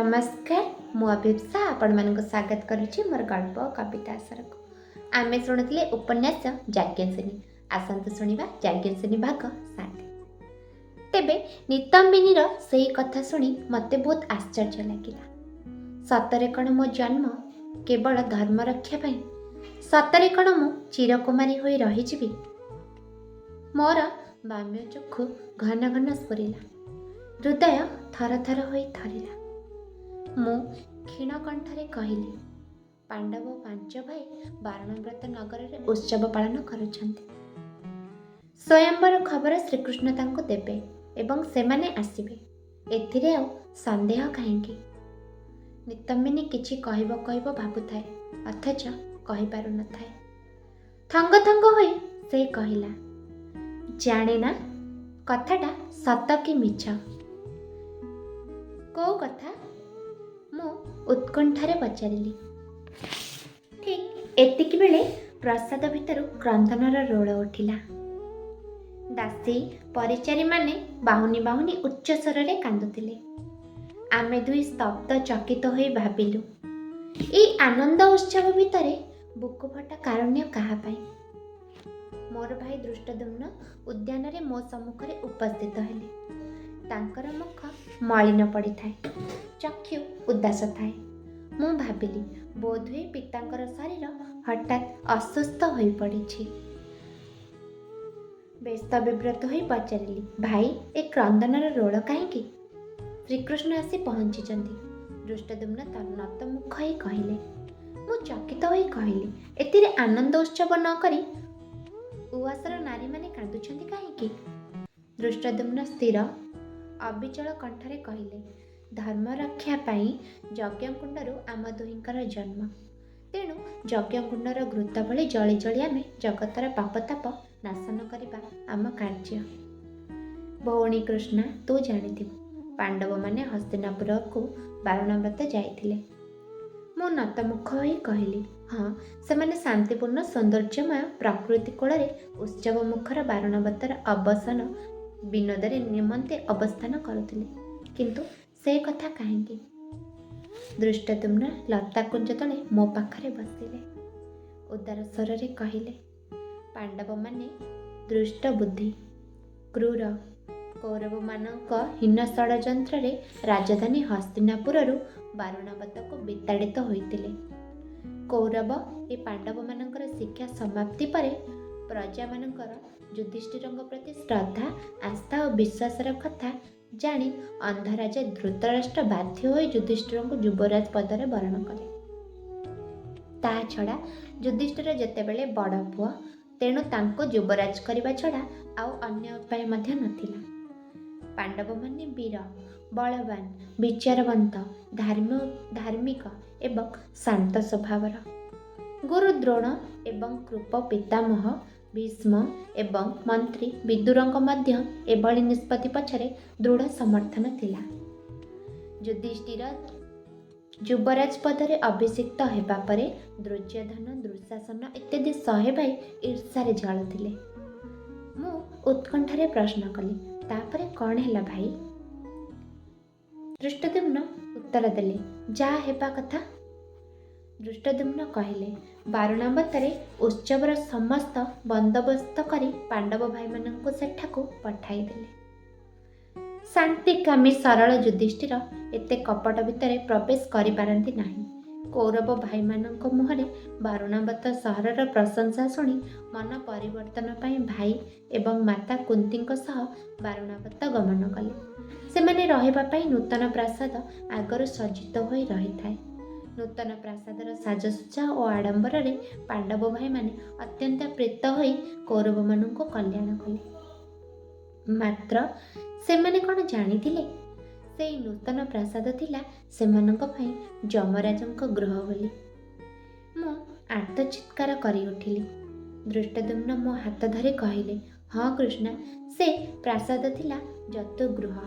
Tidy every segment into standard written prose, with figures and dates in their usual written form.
नमस्कार मु अभिप्सा आपण मानक स्वागत करुच्ची मोर गल्प कविता आसरक आमे शुणुले उपन्यास जाज्ञसेनी आसंतु शुणिबा जाज्ञसेनी भाग 7। तेबे नितंबिनीर सेही कथा शुणी मते बहुत आश्चर्य लागिला। सतरे कण मो जन्म केवल धर्म रक्षा पाई? सतरे कण मु चिरकुमारी होई रहिजिबि? मोर बाम्य चक्षु घन घन स्फुरिला, हृदय थर थर होई थरिला। मु क्षीण कंठरे कहली, पांडव 5 भाई बारणव्रत नगर रे उत्सव पालन करुछन्ति। स्वयंवर खबर श्रीकृष्ण तांको देबे एवं सेमाने आसिबे, एथिरे आ संदेह काहेकि? नितंबिनी किछि कहबो कहबो भाबुथाए, अथच कहि पारु नथाए। थंग थंग होई से कहिला, जाने ना कथाटा सत कि मिछ? को कथा? मु उत्कंठारे पचारिली। ठीक एतिकी बेले प्रसाद भितर क्रंदनर रोल उठिला। दासी परिचारी माने बाहुनी बाहुनी उच्च स्वरे कांदुथिले। आमे दुई स्तब्ध चकित होई भाबिलु, ए आनंद उत्सव भितरे बुकु फटा कारुण्य काहा पाई? मोर भाई दृष्टद्युम्न उद्यान रे मो सम्मुखरे उपस्थित हेले। तांकर मुख मलिन पड़ी थाए, चक्षु उदास थाए। मु भाबिली बोधहुए पितांकर शरीर हठात अस्वस्थ होई पड़िछि। व्यस्त विव्रत होई पचारिली, भाई ए क्रंदनर रोल काहेकि? श्रीकृष्ण आसी पहुंचिचंती। दृष्टद्युम्न नत मुख होई कहिले। मु चकित होई कहली, एतिरे आनंद उत्सव न करी उआसर नारी माने कांदुछंती काहेकि? दृष्टद्युम्न स्थिर अविचल कंठरे कहिले, धर्म रक्षा पाई यज्ञकुंडरू आम दुहिंकर जन्म, तेणु यज्ञकुंडर घृत भଳି जଳି जଳି आमे जगतर पापताप नाशन करिबा आम कार्य। भौणी कृष्णा तू जानिथिबु, पांडव माने हस्तिनापुर को बारणव्रत जाइथिले। मु नतमुख होई कहली, हाँ सेमाने शांतिपूर्ण सौंदर्यमय प्रकृति कोଳରେ उत्सव मुखर बारणव्रतर अवसान विनोदरे निमंते अवस्थान करुथिले, किंतु से कथा काहेकि? दृष्टद्युम्न लताकुंज तले मो पाखरे बसिले, उदार स्वरे कहिले, पांडव माने दृष्ट बुद्धि क्रूर कौरव मानक हीन षड़यंत्र रे राजधानी हस्तिनापुररू बारणवत को विताड़ित होइतिले। कौरव ए पांडव मानकर शिक्षा समाप्ति परे प्रजा मानकर युधिष्ठिरଙ୍କ प्रति श्रद्धा आस्था और विश्वासर कथा जानी अंधराजा धृतराष्ट्र बाध्य होई युधिष्ठिरଙ୍କୁ युवराज पदरे वरण कले। ता छड़ा युधिष्ठिर जेतेबेले बड़ पुआ, तेणु तांको युवराज करिबा छड़ा आउ अन्य उपाय मध्य नथिला। पांडव माने वीर बलवान विचारवंत धार्मिक एवं शांत स्वभावर। गुरु द्रोण एवं कृप पितामह भीष्म एवं मंत्री विदुरଙ୍କ ମଧ୍ୟ एभଳି निष्पत्ति पछरे दृढ़ समर्थन थिला। युधिष्ठिर युवराज पदरे अभिषिक्त हेबा परे दुर्योधन दुःशासन इत्यादि 100 भाई ईर्ष्यारे जळुथिले। मु उत्कंठारे प्रश्न कली, तापरे कौन हैला भाई? दृष्टद्युम्न उत्तर देले, जा हेबा कथा। दृष्टद्युम्न कहले, बारणवତରେ उत्सवर समस्त बंदोबस्त करी पांडव भाई मानंको सेठाको पठाई देले। शांतिकामी सरल युधिष्ठिर एते कपट भितरे प्रवेश करि पारंती नाही। कौरव भाई मानंको मुहरे बारणवत सहरर प्रशंसा सुनी मन परिवर्तन पाई भाई एवं माता कुंतीଙ୍କ सह बारणवत गमन कले। सेमाने रहिबा पाई नूतन प्रासाद आगरु सज्जित होई रहिथाए। नूतन प्रासादर साजसज्जा और आडंबर रे पांडव भाई माने अत्यंत प्रीत होई कौरव मानंको कल्याण कले। मात्र सेमाने कौन जानिथिले, सेई नूतन प्रासाद थिला सेमानंको भाई यमराजंको गृह बोली। मु आर्तचित्कार करी उठिली। दृष्टद्युम्न मो हाथ धरी कहले, हाँ कृष्णा, से प्रासाद थिला जतुगृह।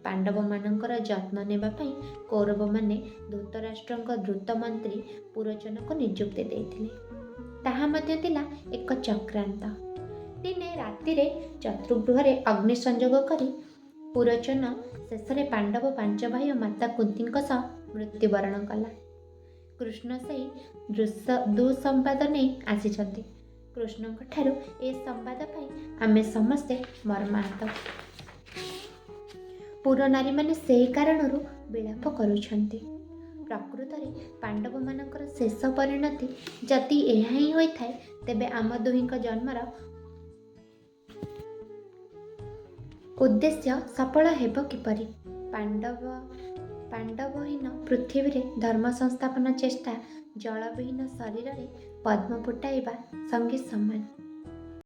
पांडव मानंकर जत्न नेबा पाई कौरव माने धृतराष्ट्रଙ୍କ द्रुत मंत्री पुरोचन को नियुक्ति देथिले। ताहा मध्य थिला एक चक्रांत। दिने रातिरे चतुर्गृह रे अग्नि संयोग करी पुरोचन शेषरे पांडव 5 भाई और माता कुंतीଙ୍କ सह ମୃତ୍ୟୁବରଣ କଲା। କୃଷ୍ଣ ସେହି ଦୁଃସମ୍ବାଦ ନେଇ ଆସିଛନ୍ତି। କୃଷ୍ଣଙ୍କ ଠାରୁ ଏ ସମ୍ବାଦ ପାଇ ଆମେ ସମସ୍ତେ ମର୍ମାହତ। ପୁର ନାରୀମାନେ ସେହି କାରଣରୁ ବିଳାପ କରୁଛନ୍ତି। ପ୍ରକୃତରେ ପାଣ୍ଡବମାନଙ୍କର ଶେଷ ପରିଣତି ଯଦି ଏହା ହିଁ ହୋଇଥାଏ, ତେବେ ଆମ ଦୁହିଁଙ୍କ ଜନ୍ମର ଉଦ୍ଦେଶ୍ୟ ସଫଳ ହେବ କିପରି? ପାଣ୍ଡବହୀନ ପୃଥିବୀରେ ଧର୍ମ ସଂସ୍ଥାପନ ଚେଷ୍ଟା ଜଳବିହୀନ ଶରୀରରେ ପଦ୍ମ ଫୁଟାଇବା ସଙ୍ଗେ ସମାନ।